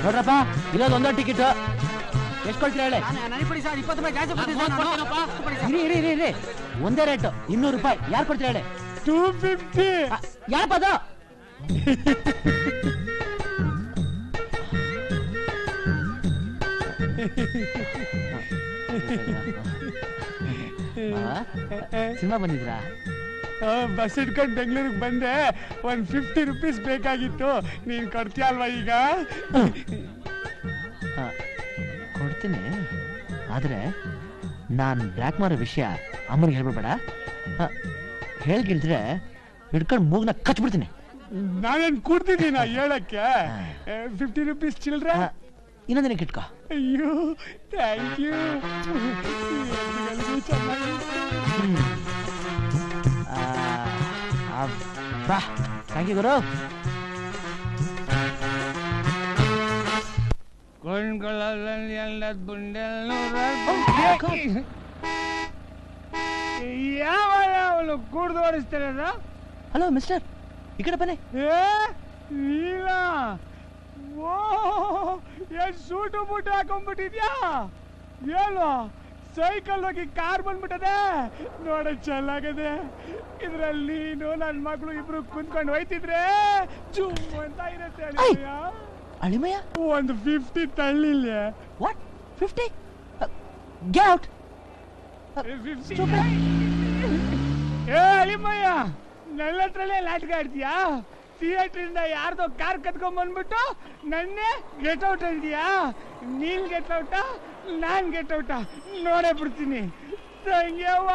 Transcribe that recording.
ನೋಡ್ರಪ್ಪ ಇರೋದು ಒಂದೋ ಟಿಕೆಟ್ ಎಷ್ಟು ಕೊಡ್ತೀರಾ ಹೇಳಿ? ಇರಿ ಒಂದೇ ರೇಟು 200 ರೂಪಾಯಿ. ಯಾರು ಕೊಡ್ತೀರಾ ಹೇಳಿ? 250. ಯಾರಪ್ಪ ಅದು? ಸಿನಿಮಾ ಬಂದಿದ್ರಾ? ಬಸ್ ಇಟ್ಕೊಂಡು ಬೆಂಗಳೂರಿಗೆ ಬಂದೆ. 150 ರೂಪೀಸ್ ಬೇಕಾಗಿತ್ತು. ನೀನ್ ಕೊಡ್ತೀಯ ಅಲ್ವಾ ಈಗ? ಕೊಡ್ತೀನಿ, ಆದ್ರೆ ನಾನು ಬ್ಲ್ಯಾಕ್ ಮಾರೋ ವಿಷಯ ಅಮ್ಮನಿಗೆ ಹೇಳ್ಬಿಡ್ಬೇಡ. ಹೇಳ್ಗಿಲ್ದ್ರೆ ಹಿಡ್ಕೊಂಡು ಮೂಗ್ನ ಕಚ್ಬಿಡ್ತೀನಿ. ನಾನೇನ್ ಕೂಡ್ತಿದ್ದೀನ ಹೇಳಕ್ಕೆ? 50 ರೂಪೀಸ್ ಚಿಲ್ಡ್ರ. ಇನ್ನೊಂದಿನಕ್ಕೆ ಇಟ್ಕೋ. ಅಯ್ಯೋ ಥ್ಯಾಂಕ್ ಯು. ಥ್ಯಾಂಕ್ ಯು ಗುರು. ಅವನು ಕೂಡ್ದು ಓಡಿಸ್ತಾನೆ. ಹಲೋ ಮಿಸ್ಟರ್, ಈ ಕಡೆ ಬನ್ನಿ. ನೀಲ, ಓ ಎಷ್ಟು ಸೂಟು ಬೂಟು ಹಾಕೊಂಡ್ಬಿಟ್ಟಿದ್ಯಾ? ಏನು ಸೈಕಲ್ ಹೋಗಿ ಕಾರ್ ಬಂದ್ಬಿಟ್ಟದೆ ನೋಡ, ಚೆನ್ನಾಗದೆ. ಇದ್ರಲ್ಲಿ ನೀನು ನನ್ನ ಮಗಳು ಇಬ್ರು ಕುಂತ್ಕೊಂಡು ಹೋಯ್ತಿದ್ರೆ ಜುಮ್ ಅಂತ ಇರುತ್ತೆ. ಅಳಿಮಯ್ಯ, ಒಂದು 50 ತಳ್ಳಿಲ್ಲ. ವಾಟ್ 50? Get out. ಅಳಿಮಯ್ಯ, ನನ್ನ ಹತ್ರಲ್ಲೇ ನಾಟಕ ಆಡ್ತೀಯಾ? ಥಿಯೇಟ್ರಿಂದ ಯಾರ್ದೋ ಕಾರ್ ಕತ್ಕೊಂಡ್ ಬಂದ್ಬಿಟ್ಟು ನನ್ನೇ ಗೆಟ್ ಔಟ್ ಅಂತೀಯಾ? ನೀನ್ ಗೆಟ್ ಔಟಾ, ನಾನ್ ಗೆಟ್ ಔಟಾ ನೋಡೇ ಬಿಡ್ತೀನಿ. ತಂಗ್ಯವ್ವ.